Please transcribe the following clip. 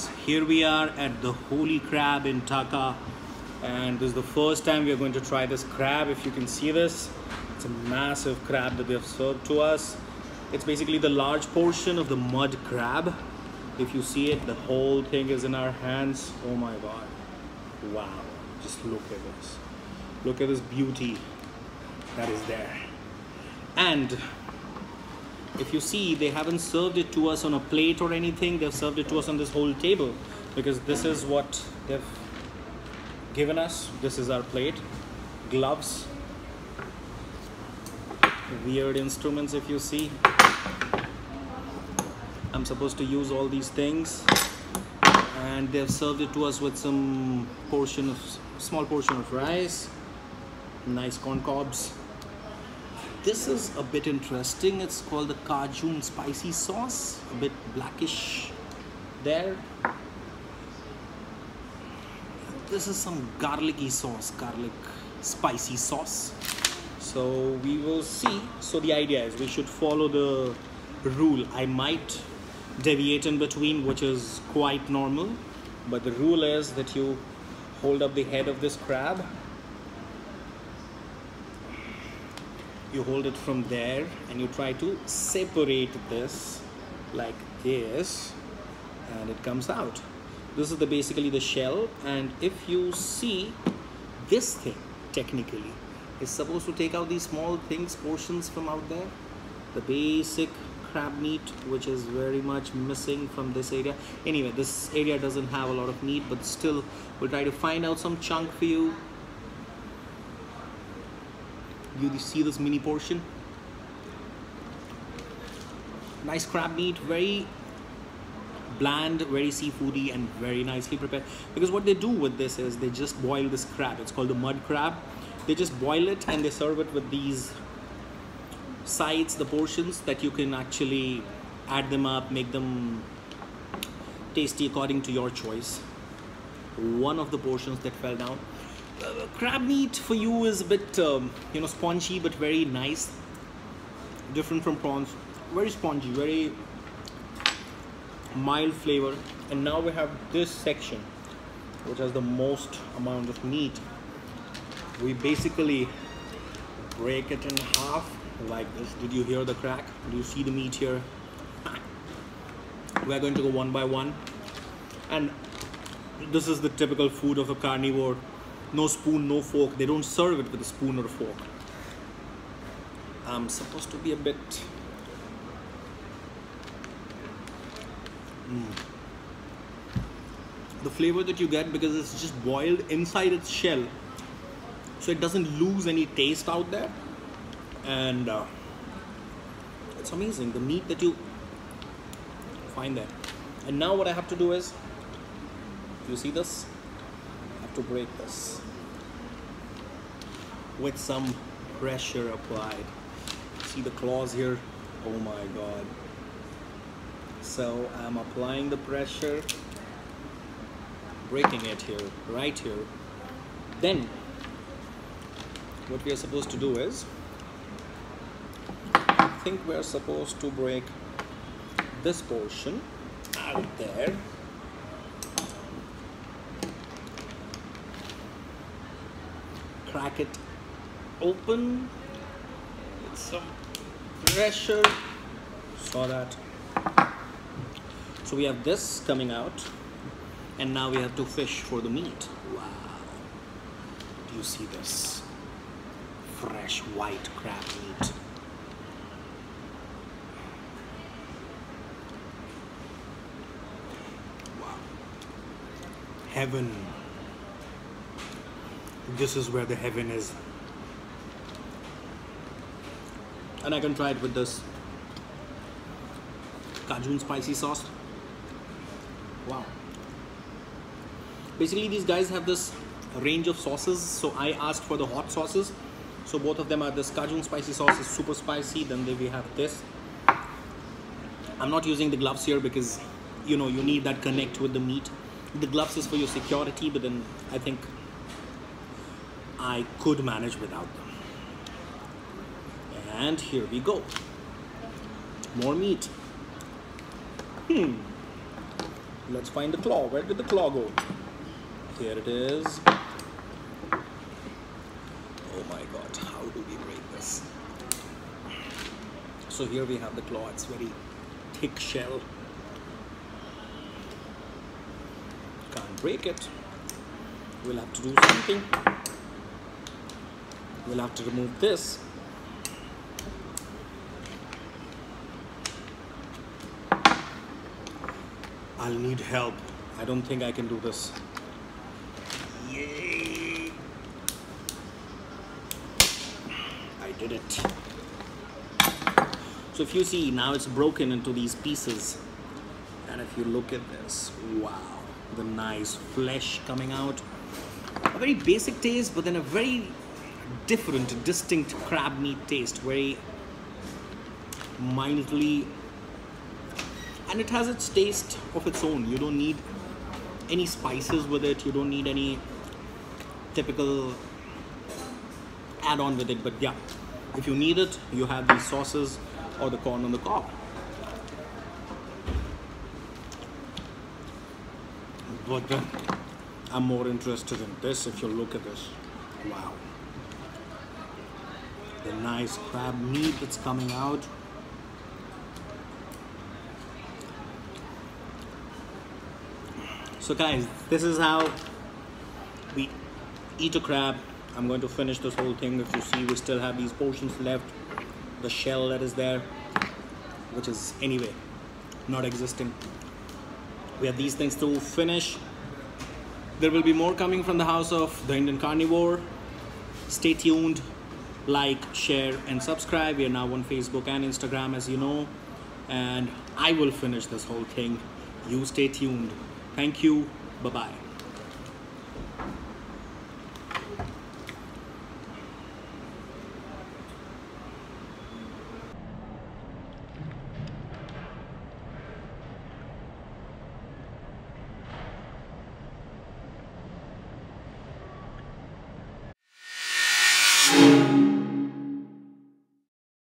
guys, here we are at the Holy Crab in Dhaka, and this is the first time we are going to try this crab. If you can see this, it's a massive crab that they have served to us. It's basically the large portion of the mud crab. If you see it, the whole thing is in our hands. Oh my god, wow, just look at this. Look at this beauty that is there. And if you see, they haven't served it to us on a plate or anything. They've served it to us on this whole table, because this is what they've given us. This is our plate. Gloves, weird instruments. If you see, I'm supposed to use all these things, and they've served it to us with some small portion of rice, nice corn cobs. This is a bit interesting. It's called the Cajun spicy sauce, a bit blackish there. This is some garlicky sauce, garlic spicy sauce. So we will see. So the idea is we should follow the rule. I might deviate in between, which is quite normal, but the rule is that you hold up the head of this crab. You hold it from there and you try to separate this like this, and it comes out. This is basically the shell, and if you see, this thing technically is supposed to take out these small portions from out there, the basic crab meat, which is very much missing from this area. Anyway, this area doesn't have a lot of meat, but still we'll try to find out some chunk for you. You see this mini portion, nice crab meat, very bland, very seafoody, and very nicely prepared. Because what they do with this is they just boil this crab. It's called the mud crab. They just boil it and they serve it with these sides, the portions that you can actually add them up, make them tasty according to your choice. One of the portions that fell down. Crab meat for you is a bit spongy, but very nice, different from prawns. Very spongy, very mild flavor. And now we have this section, which has the most amount of meat. We basically break it in half like this. Did you hear the crack? Do you see the meat here? We're going to go one by one, and this is the typical food of a carnivore. No spoon, no fork. They don't serve it with a spoon or a fork. I'm supposed to be a bit... The flavor that you get, because it's just boiled inside its shell, so it doesn't lose any taste out there. And it's amazing, the meat that you find there. And now what I have to do is, you see this? To break this with some pressure applied. See the claws here? Oh my god. So I'm applying the pressure, breaking it here, right here. Then what we are supposed to do is, I think we are supposed to break this portion out there. Crack it open with some pressure. Saw that. So we have this coming out, and now we have to fish for the meat. Wow. Do you see this? Fresh white crab meat. Wow. Heaven. This is where the heaven is. And I can try it with this Cajun spicy sauce. Wow. Basically these guys have this range of sauces, so I asked for the hot sauces. So both of them are this Cajun spicy sauce is super spicy. Then we have this. I'm not using the gloves here because you need that connect with the meat. The gloves is for your security, but then I think I could manage without them. And here we go. More meat. Let's find the claw. Where did the claw go? Here it is. Oh my god, how do we break this? So here we have the claw. It's very thick shell. Can't break it. We'll have to do something. We'll have to remove this. I'll need help. I don't think I can do this. Yay! I did it. So if you see, now it's broken into these pieces. And if you look at this, wow, the nice flesh coming out. A very basic taste, but then a very different, distinct crab meat taste. Very mildly, and it has its taste of its own. You don't need any spices with it. You don't need any typical add-on with it. But yeah, if you need it, you have these sauces or the corn on the cob. But then I'm more interested in this. If you look at this, wow, the nice crab meat that's coming out. So guys, this is how we eat a crab. I'm going to finish this whole thing. If you see, we still have these portions left. The shell that is there, which is anyway not existing. We have these things to finish. There will be more coming from the house of the Indian Carnivore. Stay tuned, like, share and subscribe. We are now on Facebook and Instagram, as you know, and I will finish this whole thing. You stay tuned. Thank you. Bye-bye.